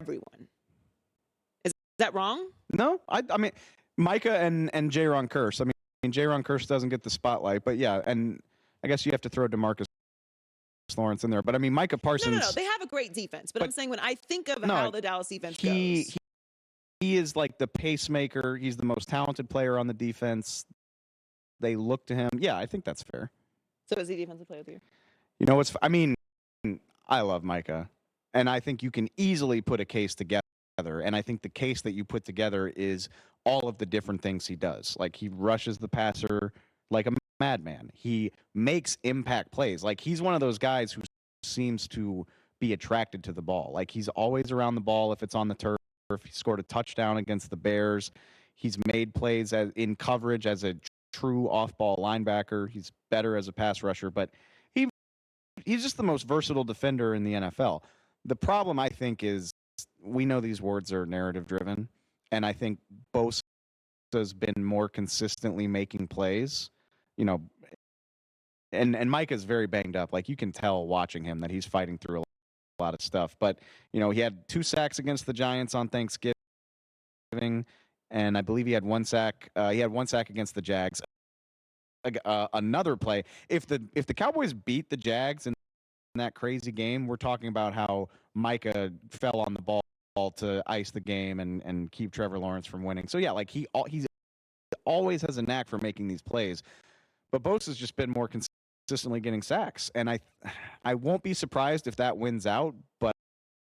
everyone. Is that wrong? No, I mean, Micah and Jaron Kearse. I mean, Jaron Kearse doesn't get the spotlight, but yeah, and I guess you have to throw DeMarcus Lawrence in there. But I mean, Micah Parsons. No. They have a great defense, but I'm saying when I think of how the Dallas defense goes. He is like the pacemaker. He's the most talented player on the defense. They look to him. Yeah, I think that's fair. So is he defensive player of the year? You know, I mean, I love Micah, and I think you can easily put a case together. And I think the case that you put together is all of the different things he does. Like, he rushes the passer like a madman. He makes impact plays. Like, he's one of those guys who seems to be attracted to the ball. Like, he's always around the ball if it's on the turf. He scored a touchdown against the Bears. He's made plays in coverage as a true off-ball linebacker. He's better as a pass rusher, but he's just the most versatile defender in the NFL. The problem, I think, is we know these words are narrative-driven, and I think Bosa's been more consistently making plays. You know, and Micah's very banged up. Like, you can tell watching him that he's fighting through a lot of stuff. But, you know, he had 2 sacks against the Giants on Thanksgiving, and I believe he had 1 sack. He had 1 sack against the Jags. Another play. If the Cowboys beat the Jags in that crazy game, we're talking about how Micah fell on the ball to ice the game and keep Trevor Lawrence from winning. So yeah, like he always has a knack for making these plays. But Bosa's just been more consistently getting sacks, and I won't be surprised if that wins out. But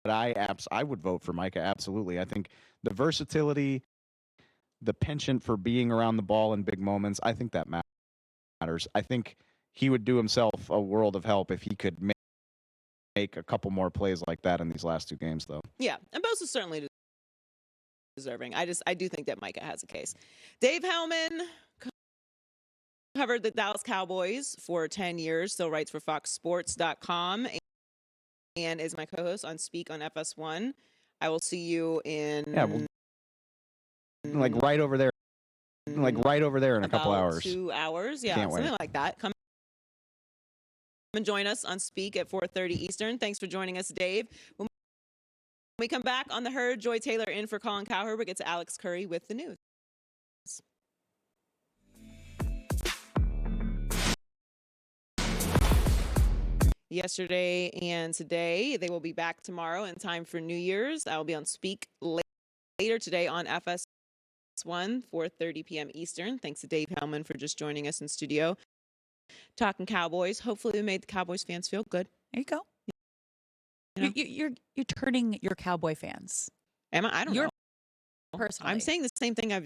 I would vote for Micah, absolutely. I think the versatility, the penchant for being around the ball in big moments, I think that matters. I think he would do himself a world of help if he could make a couple more plays like that in these last 2 games, though. Yeah, and Bosa's certainly deserving. I do think that Micah has a case. Dave Hellman covered the Dallas Cowboys for 10 years, still writes for FoxSports.com, and is my co-host on Speak on FS1. I will see you in... like right over there. Like right over there in a couple hours. 2 hours, yeah, Can't something wait. like that. Come and join us on Speak at 4:30 Eastern. Thanks for joining us, Dave. When we come back on the Herd, Joy Taylor in for Colin Cowherd. We get to Alex Curry with the news. Yesterday and today, they will be back tomorrow in time for New Year's. I will be on Speak later today on FS1, 4:30 p.m. Eastern. Thanks to Dave Hellman for just joining us in studio. Talking Cowboys. Hopefully we made the Cowboys fans feel good. There you go. You know? You're turning your Cowboy fans. Am I? I don't know. Personally. I'm saying the same thing I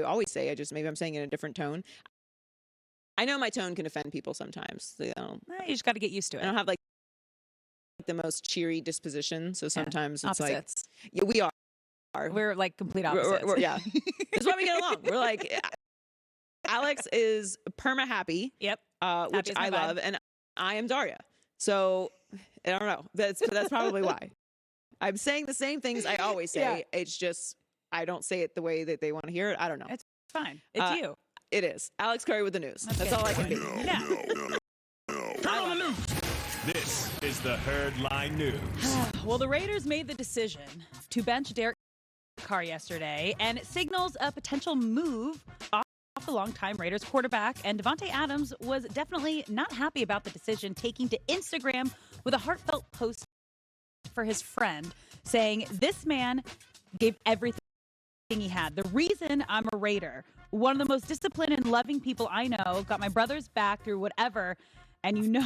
always say. Maybe I'm saying it in a different tone. I know my tone can offend people sometimes. You just got to get used to it. I don't have like the most cheery disposition, so sometimes it's opposites. like, yeah, we are. We're like complete opposites. Yeah, that's why we get along. We're like, Alex is perma happy. Yep. Which I love, and I am Daria. So I don't know. That's probably why. I'm saying the same things I always say. Yeah. It's just I don't say it the way that they want to hear it. I don't know. It's fine. It's you. It is. Alex Curry with the news. That's all I can be. Yeah. Turn on the news. This is the Herd Line News. Well, the Raiders made the decision to bench Derek Carr yesterday, and it signals a potential move off the longtime Raiders quarterback. And Davante Adams was definitely not happy about the decision, taking to Instagram with a heartfelt post for his friend, saying, "This man gave everything he had. The reason I'm a Raider, one of the most disciplined and loving people I know, got my brother's back through whatever, and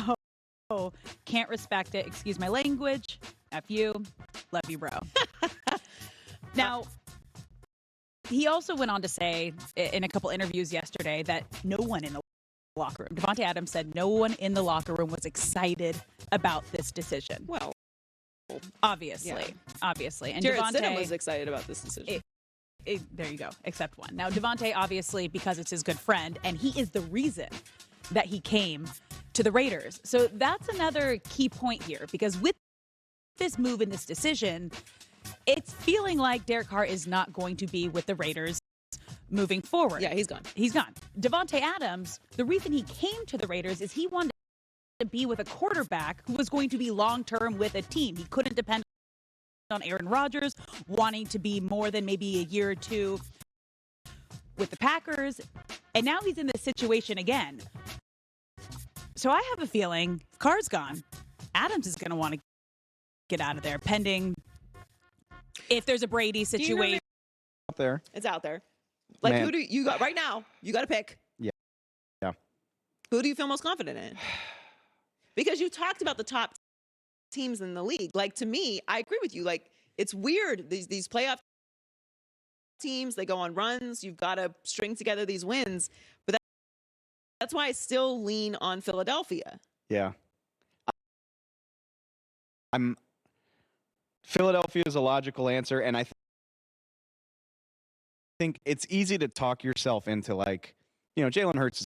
can't respect it. Excuse my language. F you. Love you, bro." Now, he also went on to say in a couple interviews yesterday that no one in the locker room, Davante Adams said no one in the locker room was excited about this decision. Well, obviously. Yeah. Obviously. And Jared Davante was excited about this decision. There you go, except one. Now, Davante, obviously, because it's his good friend, and he is the reason that he came to the Raiders. So that's another key point here, because with this move and this decision, it's feeling like Derek Carr is not going to be with the Raiders moving forward. Yeah, he's gone. He's gone. Davante Adams, the reason he came to the Raiders is he wanted to be with a quarterback who was going to be long-term with a team. He couldn't depend on Aaron Rodgers wanting to be more than maybe a year or two with the Packers, and now he's in this situation again. So I have a feeling if Carr's gone, Adams is going to want to get out of there, pending if there's a Brady situation. Out there. It's out there. Like, Man. who do you got right now? You got to pick. Yeah. Who do you feel most confident in? Because you talked about the top teams in the league. Like, to me, I agree with you. Like, it's weird. These playoff teams, they go on runs. You've got to string together these wins. But that's why I still lean on Philadelphia. Yeah. Philadelphia is a logical answer, and I think it's easy to talk yourself into, like, Jalen Hurts is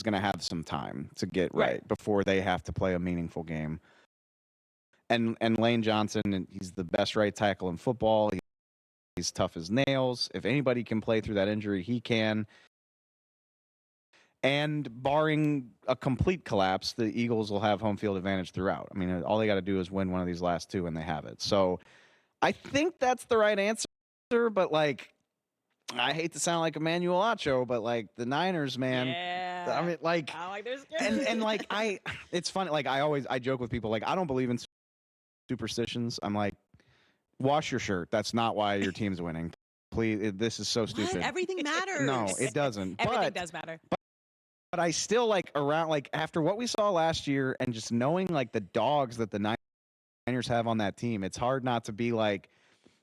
going to have some time to get right before they have to play a meaningful game. And Lane Johnson, he's the best right tackle in football. He's tough as nails. If anybody can play through that injury, he can. And barring a complete collapse, the Eagles will have home field advantage throughout. I mean, all they got to do is win one of these last two, and they have it. So I think that's the right answer. But, like, I hate to sound like Emmanuel Acho, but, like, the Niners, man. Yeah. I mean, like, and like, it's funny. Like, I joke with people, like, I don't believe in superstitions. I'm like, wash your shirt. That's not why your team's winning. Please, this is so stupid. Everything matters. No, it doesn't. Everything does matter. But I still, like, around, like, after what we saw last year and just knowing, like, the dogs that the Niners have on that team, it's hard not to be like,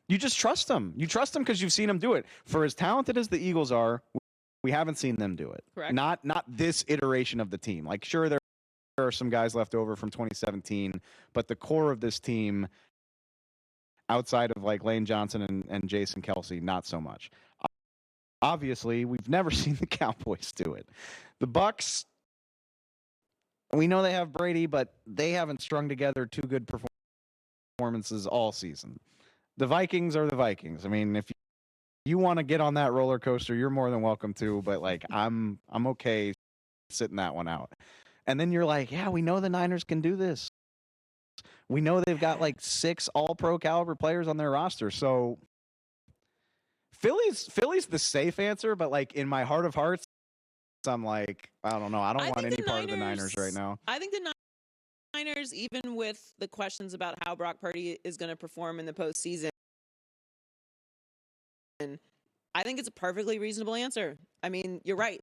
you just trust them. You trust them because you've seen them do it. For as talented as the Eagles are, we haven't seen them do it. Correct. Not this iteration of the team. Like, sure, there are some guys left over from 2017, but the core of this team, outside of, like, Lane Johnson and Jason Kelce, not so much. Obviously, we've never seen the Cowboys do it. The Bucs, we know they have Brady, but they haven't strung together two good performances all season. The Vikings are the Vikings. I mean, if you want to get on that roller coaster, you're more than welcome to, but, like, I'm okay sitting that one out. And then you're like, yeah, we know the Niners can do this. We know they've got, like, 6 all-pro caliber players on their roster. So Philly's the safe answer, but, like, in my heart of hearts, I'm like, I don't know. I don't want any part of the Niners right now. I think the Niners, even with the questions about how Brock Purdy is going to perform in the postseason, I think it's a perfectly reasonable answer. I mean, you're right.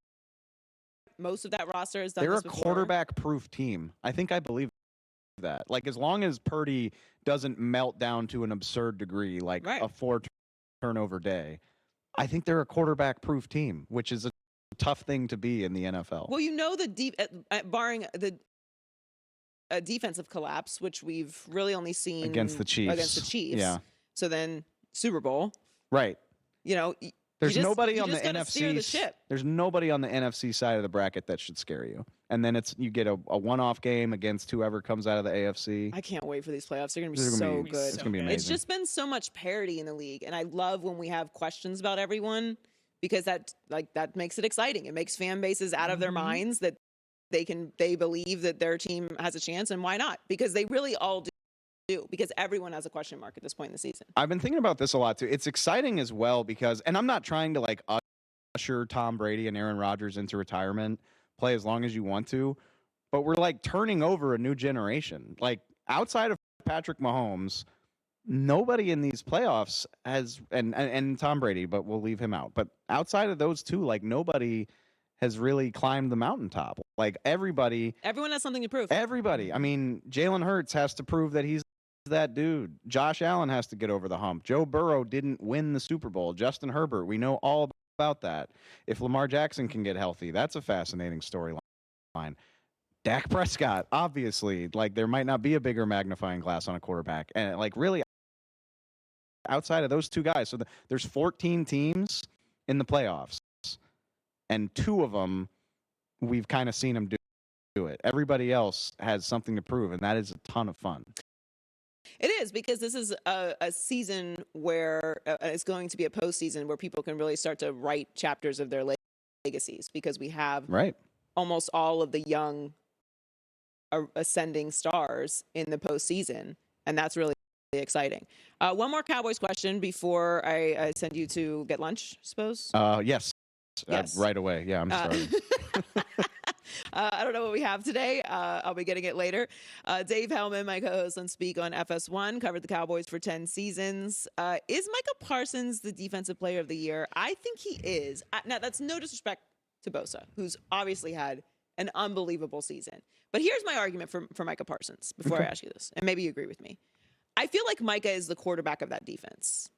Most of that roster is done. They're this a before. quarterback-proof team. I think I believe that. Like, as long as Purdy doesn't melt down to an absurd degree, like a 4-turnover day, I think they're a quarterback-proof team, which is a tough thing to be in the NFL. Well, barring the defensive collapse, which we've really only seen against the Chiefs. Yeah. So then Super Bowl. Right. There's nobody on the NFC. There's nobody on the NFC side of the bracket that should scare you. And then you get a one-off game against whoever comes out of the AFC. I can't wait for these playoffs. They're going to be so good. It's going to be amazing. It's just been so much parity in the league, and I love when we have questions about everyone because that makes it exciting. It makes fan bases out of their minds that they believe that their team has a chance, and why not? Because they really all do, because everyone has a question mark at this point in the season. I've been thinking about this a lot too. It's exciting as well because, and I'm not trying to, like, usher Tom Brady and Aaron Rodgers into retirement. Play as long as you want to, but we're, like, turning over a new generation. Like, outside of Patrick Mahomes, nobody in these playoffs has, and Tom Brady, but we'll leave him out. But outside of those two, like, nobody has really climbed the mountaintop. Like, everyone has something to prove. Everybody. I mean, Jalen Hurts has to prove that he's that dude. Josh Allen has to get over the hump. Joe Burrow didn't win the Super Bowl. Justin Herbert, we know all about that. If Lamar Jackson can get healthy, that's a fascinating storyline. Dak Prescott, obviously, like, there might not be a bigger magnifying glass on a quarterback. And, like, really, outside of those two guys, so there's 14 teams in the playoffs, and 2 of them we've kind of seen them do it. Everybody else has something to prove, and that is a ton of fun. It is, because this is a season where it's going to be a postseason where people can really start to write chapters of their legacies, because we have almost all of the young ascending stars in the postseason, and that's really exciting. One more Cowboys question before I send you to get lunch, I suppose. Yes. Yes. Right away. Yeah, I'm starving. I don't know what we have today. I'll be getting it later. Dave Hellman, my co-host on Speak on FS1, covered the Cowboys for 10 seasons. Is Micah Parsons the defensive player of the year? I think he is. Now, that's no disrespect to Bosa, who's obviously had an unbelievable season. But here's my argument for Micah Parsons before I ask you this, and maybe you agree with me. I feel like Micah is the quarterback of that defense.